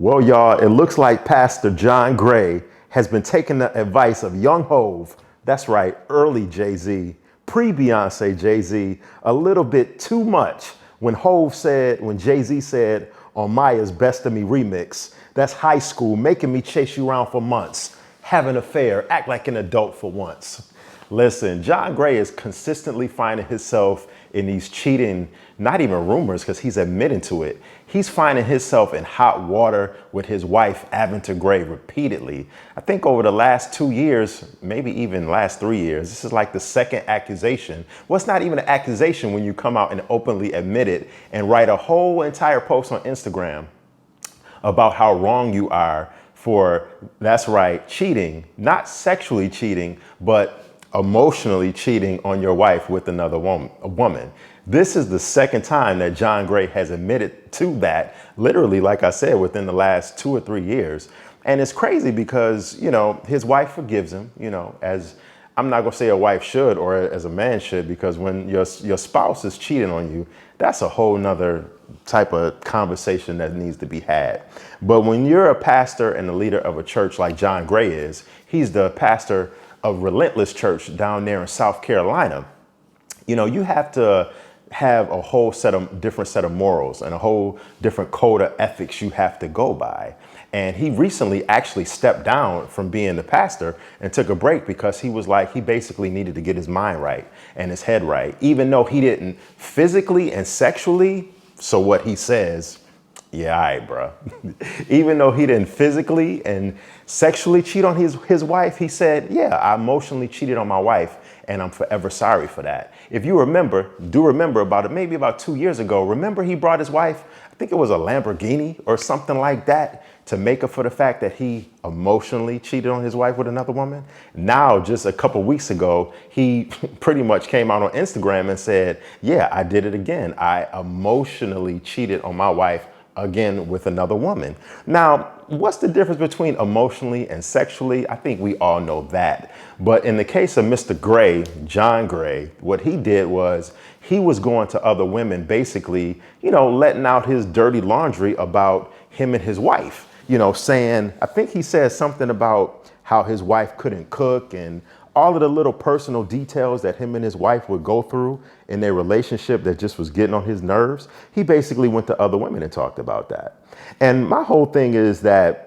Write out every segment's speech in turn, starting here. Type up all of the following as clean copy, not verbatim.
Well, y'all, it looks like Pastor John Gray has been taking the advice of young Hove. That's right, early Jay-Z, pre-Beyonce Jay-Z, a little bit too much. When Jay-Z said on Maya's Best of Me remix, that's high school, making me chase you around for months, have an affair, act like an adult for once. Listen, John Gray is consistently finding himself in these cheating, not even rumors, because he's admitting to it. He's finding himself in hot water with his wife, Aventer Gray, repeatedly. I think over the last 2 years, maybe even last 3 years, this is like the second accusation. Well, it's not even an accusation when you come out and openly admit it and write a whole entire post on Instagram about how wrong you are for, that's right, cheating, not sexually cheating, but emotionally cheating on your wife with another woman. This is the second time that John Gray has admitted to that, literally, like I said, within the last 2 or 3 years. And it's crazy because, his wife forgives him, as I'm not going to say a wife should or as a man should, because when your spouse is cheating on you, that's a whole nother type of conversation that needs to be had. But when you're a pastor and the leader of a church like John Gray is, he's the pastor of Relentless Church down there in South Carolina, you have to have a whole different set of morals and a whole different code of ethics you have to go by. And he recently actually stepped down from being the pastor and took a break because he was like, he basically needed to get his mind right and his head right, even though he didn't physically and sexually. So what he says, yeah, all right, bro. Even though he didn't physically and sexually cheat on his wife, he said, yeah, I emotionally cheated on my wife and I'm forever sorry for that. If you remember maybe about 2 years ago, remember he brought his wife, I think it was a Lamborghini or something like that, to make up for the fact that he emotionally cheated on his wife with another woman. Now, just a couple weeks ago, he pretty much came out on Instagram and said, yeah, I did it again. I emotionally cheated on my wife again with another woman. Now, what's the difference between emotionally and sexually? I think we all know that. But in the case of Mr. Gray, John Gray, what he did was he was going to other women, basically, letting out his dirty laundry about him and his wife, saying, I think he said something about how his wife couldn't cook and all of the little personal details that him and his wife would go through in their relationship that just was getting on his nerves. He basically went to other women and talked about that. And my whole thing is that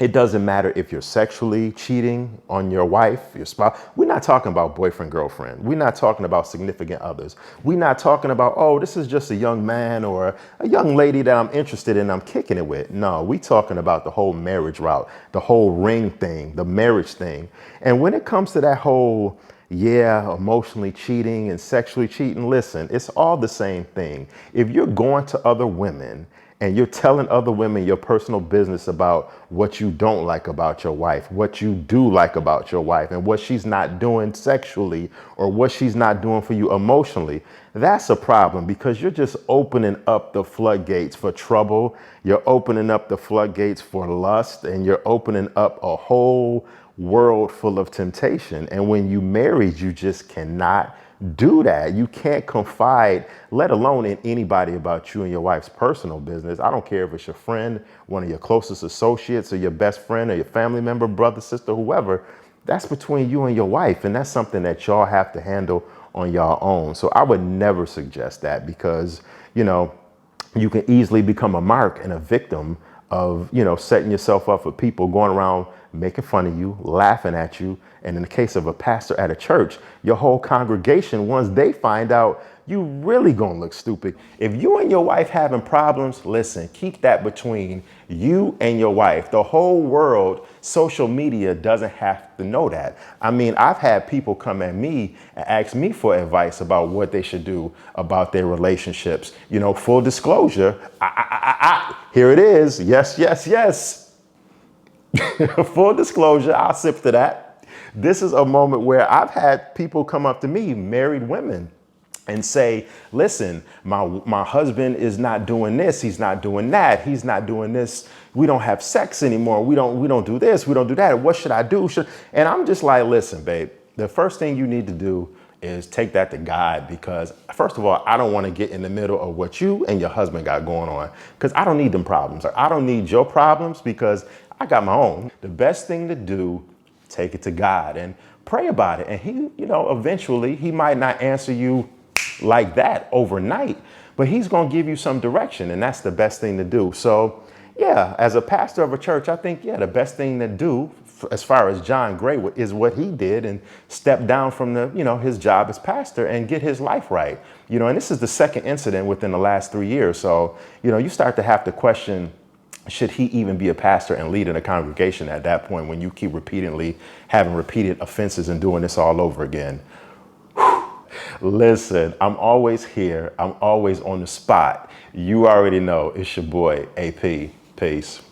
it doesn't matter if you're sexually cheating on your wife, your spouse. We're not talking about boyfriend, girlfriend. We're not talking about significant others. We're not talking about, oh, this is just a young man or a young lady that I'm interested in, I'm kicking it with. No, we're talking about the whole marriage route, the whole ring thing, the marriage thing. And when it comes to that whole, emotionally cheating and sexually cheating, listen, it's all the same thing. If you're going to other women and you're telling other women your personal business about what you don't like about your wife, what you do like about your wife, and what she's not doing sexually or what she's not doing for you emotionally, that's a problem because you're just opening up the floodgates for trouble. You're opening up the floodgates for lust, and you're opening up a whole world full of temptation. And when you married, you just cannot do that. You can't confide, let alone in anybody, about you and your wife's personal business. I don't care if it's your friend, one of your closest associates, or your best friend, or your family member, brother, sister, whoever. That's between you and your wife, and that's something that y'all have to handle on your own. So I would never suggest that because, you can easily become a mark and a victim of, setting yourself up for people going around making fun of you, laughing at you. And in the case of a pastor at a church, your whole congregation, once they find out, you really gonna look stupid. If you and your wife having problems, listen, keep that between you and your wife. The whole world, social media doesn't have to know that. I mean, I've had people come at me and ask me for advice about what they should do about their relationships. Full disclosure, here it is. Yes. Full disclosure, I'll sip to that. This is a moment where I've had people come up to me, married women, and say, listen, my husband is not doing this. He's not doing that. He's not doing this. We don't have sex anymore. We don't do this. We don't do that. What should I do? And I'm just like, listen, babe, the first thing you need to do is take that to God, because first of all, I don't want to get in the middle of what you and your husband got going on, because I don't need them problems. Or I don't need your problems because I got my own. The best thing to do, take it to God and pray about it. And he, eventually he might not answer you like that overnight, but he's going to give you some direction. And that's the best thing to do. So yeah, as a pastor of a church, I think, the best thing to do as far as John Gray is what he did, and step down from his job as pastor and get his life right. And this is the second incident within the last 3 years. So, you start to have to question, should he even be a pastor and lead in a congregation at that point, when you keep repeatedly having repeated offenses and doing this all over again? Listen, I'm always here. I'm always on the spot. You already know it's your boy, AP. Peace.